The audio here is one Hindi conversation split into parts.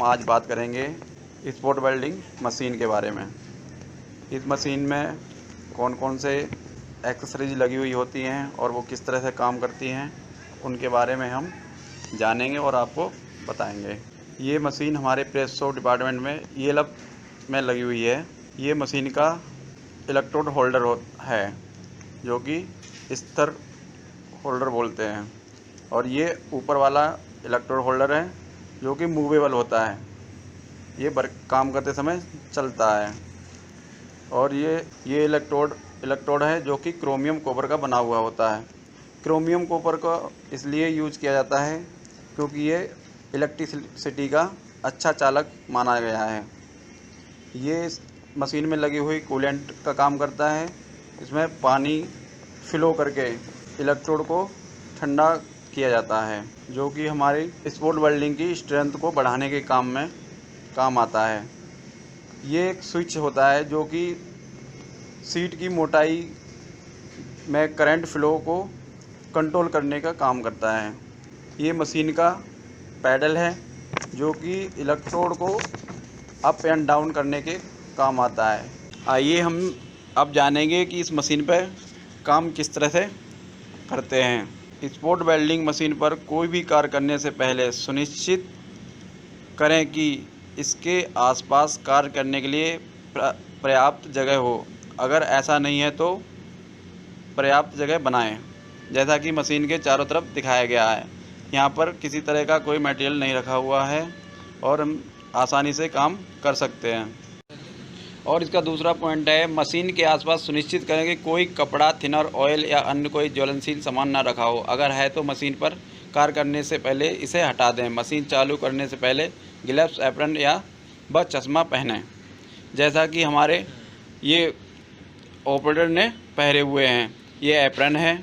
आज बात करेंगे स्पॉट वेल्डिंग मशीन के बारे में। इस मशीन में कौन कौन से एक्सेसरीज लगी हुई होती हैं और वो किस तरह से काम करती हैं, उनके बारे में हम जानेंगे और आपको बताएंगे। ये मशीन हमारे प्रेस शॉप डिपार्टमेंट में ELF में लगी हुई है। ये मशीन का इलेक्ट्रोड होल्डर है, जो कि स्तर होल्डर बोलते हैं, और ये ऊपर वाला इलेक्ट्रोड होल्डर है जो कि मूवेबल होता है। ये काम करते समय चलता है। और ये इलेक्ट्रोड है जो कि क्रोमियम कॉपर का बना हुआ होता है। क्रोमियम कॉपर को इसलिए यूज किया जाता है क्योंकि ये इलेक्ट्रिसिटी का अच्छा चालक माना गया है। ये मशीन में लगी हुई कूलेंट का काम करता है। इसमें पानी फ्लो करके इलेक्ट्रोड को ठंडा किया जाता है, जो कि हमारी स्पॉट वेल्डिंग की स्ट्रेंथ को बढ़ाने के काम आता है। ये एक स्विच होता है जो कि शीट की मोटाई में करंट फ्लो को कंट्रोल करने का काम करता है। ये मशीन का पैडल है जो कि इलेक्ट्रोड को अप एंड डाउन करने के काम आता है। आइए हम अब जानेंगे कि इस मशीन पर काम किस तरह से करते हैं। स्पॉट वेल्डिंग मशीन पर कोई भी कार्य करने से पहले सुनिश्चित करें कि इसके आसपास कार्य करने के लिए पर्याप्त जगह हो। अगर ऐसा नहीं है तो पर्याप्त जगह बनाएं। जैसा कि मशीन के चारों तरफ दिखाया गया है, यहाँ पर किसी तरह का कोई मटेरियल नहीं रखा हुआ है और हम आसानी से काम कर सकते हैं। और इसका दूसरा पॉइंट है, मशीन के आसपास सुनिश्चित करें कि कोई कपड़ा, थिनर, ऑयल या अन्य कोई ज्वलनशील सामान ना रखा हो। अगर है तो मशीन पर कार्य करने से पहले इसे हटा दें। मशीन चालू करने से पहले ग्लव्स, एप्रन या चश्मा पहनें, जैसा कि हमारे ये ऑपरेटर ने पहने हुए हैं। ये एप्रन है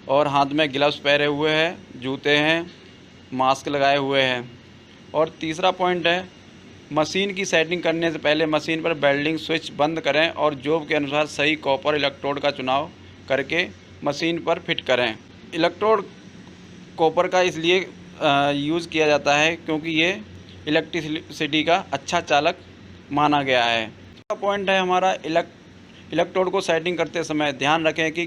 और हाथ में ग्लव्स पहने हुए हैं, जूते हैं, मास्क लगाए हुए हैं। और तीसरा पॉइंट है, मशीन की सेटिंग करने से पहले मशीन पर वेल्डिंग स्विच बंद करें और जॉब के अनुसार सही कॉपर इलेक्ट्रोड का चुनाव करके मशीन पर फिट करें। इलेक्ट्रोड कॉपर का इसलिए यूज़ किया जाता है क्योंकि ये इलेक्ट्रिसिटी का अच्छा चालक माना गया है। दूसरा पॉइंट है हमारा, इलेक्ट्रोड को सेटिंग करते समय ध्यान रखें कि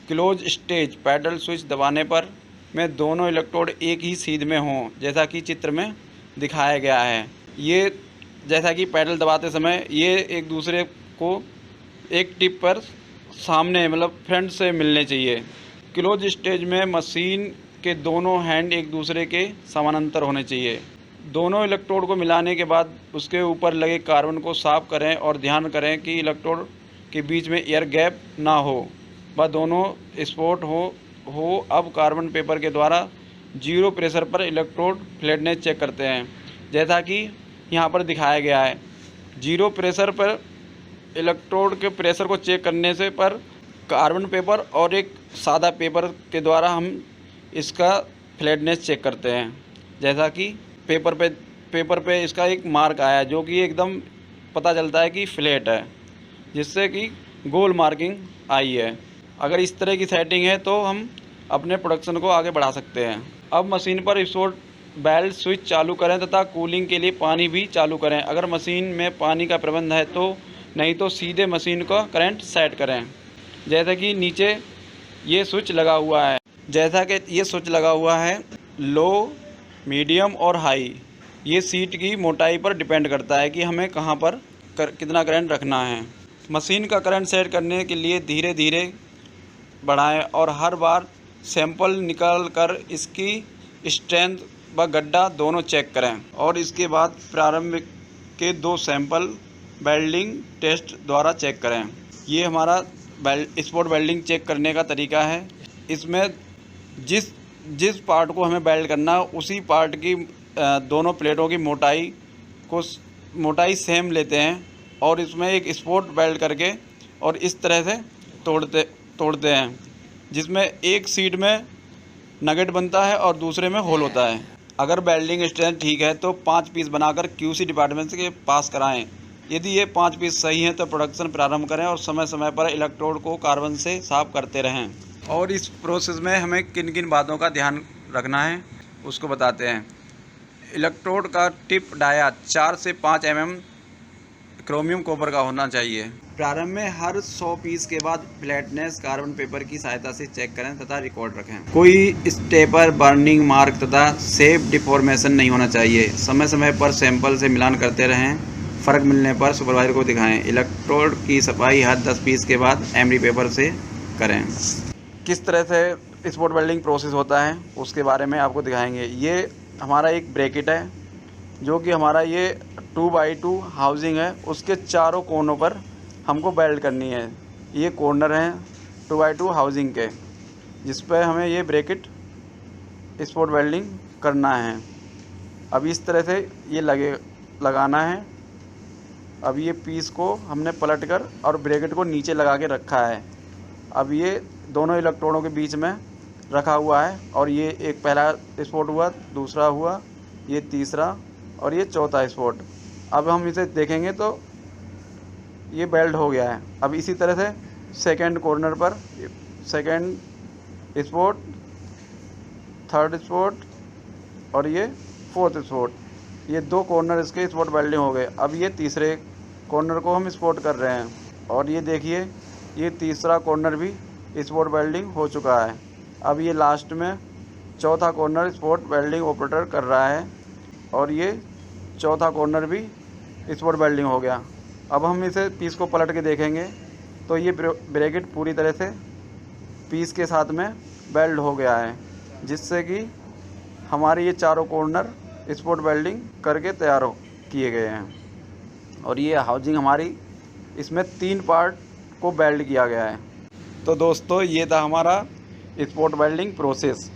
क्लोज स्टेज पैडल स्विच दबाने पर में दोनों इलेक्ट्रोड एक ही सीध में हों, जैसा कि चित्र में दिखाया गया है। ये जैसा कि पैडल दबाते समय ये एक दूसरे को एक टिप पर सामने फ्रंट से मिलने चाहिए। क्लोज स्टेज में मशीन के दोनों हैंड एक दूसरे के समानांतर होने चाहिए। दोनों इलेक्ट्रोड को मिलाने के बाद उसके ऊपर लगे कार्बन को साफ करें और ध्यान करें कि इलेक्ट्रोड के बीच में एयर गैप ना हो व दोनों स्पॉट हो। अब कार्बन पेपर के द्वारा 0 प्रेशर पर इलेक्ट्रोड फ्लैटनेस चेक करते हैं, जैसा कि यहाँ पर दिखाया गया है। 0 प्रेशर पर इलेक्ट्रोड के प्रेशर को चेक करने से पर कार्बन पेपर और एक सादा पेपर के द्वारा हम इसका फ्लैटनेस चेक करते हैं, जैसा कि पेपर पे इसका एक मार्क आया है जो कि एकदम पता चलता है कि फ्लैट है, जिससे कि गोल मार्किंग आई है। अगर इस तरह की सेटिंग है तो हम अपने प्रोडक्शन को आगे बढ़ा सकते हैं। अब मशीन पर स्पॉट बेल्ट स्विच चालू करें तथा कूलिंग के लिए पानी भी चालू करें। अगर मशीन में पानी का प्रबंध है तो, नहीं तो सीधे मशीन का करंट सेट करें। जैसा कि नीचे ये स्विच लगा हुआ है, लो, मीडियम और हाई। ये सीट की मोटाई पर डिपेंड करता है कि हमें कहाँ पर कितना करंट रखना है। मशीन का करंट सेट करने के लिए धीरे धीरे बढ़ाएं और हर बार सैंपल निकाल कर इसकी स्ट्रेंथ व गड्ढा दोनों चेक करें और इसके बाद प्रारंभ के 2 सैंपल वेल्डिंग टेस्ट द्वारा चेक करें। ये हमारा स्पॉट वेल्डिंग चेक करने का तरीका है। इसमें जिस पार्ट को हमें वेल्ड करना है उसी पार्ट की दोनों प्लेटों की मोटाई सेम लेते हैं और इसमें एक स्पॉट वेल्ड करके और इस तरह से तोड़ते हैं, जिसमें एक सीट में नगेट बनता है और दूसरे में होल होता है। अगर वेल्डिंग स्ट्रेंथ ठीक है तो 5 पीस बनाकर QC डिपार्टमेंट के पास कराएं। यदि ये 5 पीस सही हैं तो प्रोडक्शन प्रारंभ करें और समय समय पर इलेक्ट्रोड को कार्बन से साफ करते रहें। और इस प्रोसेस में हमें किन किन बातों का ध्यान रखना है उसको बताते हैं। इलेक्ट्रोड का टिप डाया 4 से 5 mm क्रोमियम कॉपर का होना चाहिए। प्रारंभ में हर 100 पीस के बाद फ्लैटनेस कार्बन पेपर की सहायता से चेक करें तथा रिकॉर्ड रखें। कोई स्टेपर, बर्निंग मार्क तथा शेप डिफॉर्मेशन नहीं होना चाहिए। समय समय पर सैंपल से मिलान करते रहें। फ़र्क मिलने पर सुपरवाइजर को दिखाएं। इलेक्ट्रोड की सफाई हर 10 पीस के बाद एमडी पेपर से करें। किस तरह से स्पॉट वेल्डिंग प्रोसेस होता है उसके बारे में आपको दिखाएंगे। ये हमारा एक ब्रैकेट है जो कि हमारा ये 2x2 हाउसिंग है, उसके चारों कोनों पर हमको वेल्ड करनी है। ये कॉर्नर हैं 2x2 हाउसिंग के, जिस पर हमें ये ब्रैकेट स्पॉट वेल्डिंग करना है। अब इस तरह से ये लगाना है। अब ये पीस को हमने पलट कर और ब्रैकेट को नीचे लगा के रखा है। अब ये दोनों इलेक्ट्रोडों के बीच में रखा हुआ है और ये एक पहला स्पॉट हुआ, दूसरा हुआ, ये तीसरा और ये चौथा स्पॉट। अब हम इसे देखेंगे तो ये वेल्ड हो गया है। अब इसी तरह से सेकंड कॉर्नर पर सेकंड स्पॉट, थर्ड स्पॉट और ये फोर्थ स्पॉट, ये 2 कॉर्नर इसके स्पॉट वेल्डिंग हो गए। अब ये तीसरे कॉर्नर को हम स्पॉट कर रहे हैं और ये देखिए ये तीसरा कॉर्नर भी स्पॉट वेल्डिंग हो चुका है। अब ये लास्ट में चौथा कॉर्नर स्पॉट वेल्डिंग ऑपरेटर कर रहा है और ये चौथा कॉर्नर भी स्पॉट वेल्डिंग हो गया। अब हम इसे पीस को पलट के देखेंगे तो ये ब्रैकेट पूरी तरह से पीस के साथ में वेल्ड हो गया है, जिससे कि हमारे ये चारों कॉर्नर स्पॉट वेल्डिंग करके तैयार किए गए हैं। और ये हाउसिंग हमारी, इसमें 3 पार्ट को वेल्ड किया गया है। तो दोस्तों ये था हमारा स्पॉट वेल्डिंग प्रोसेस।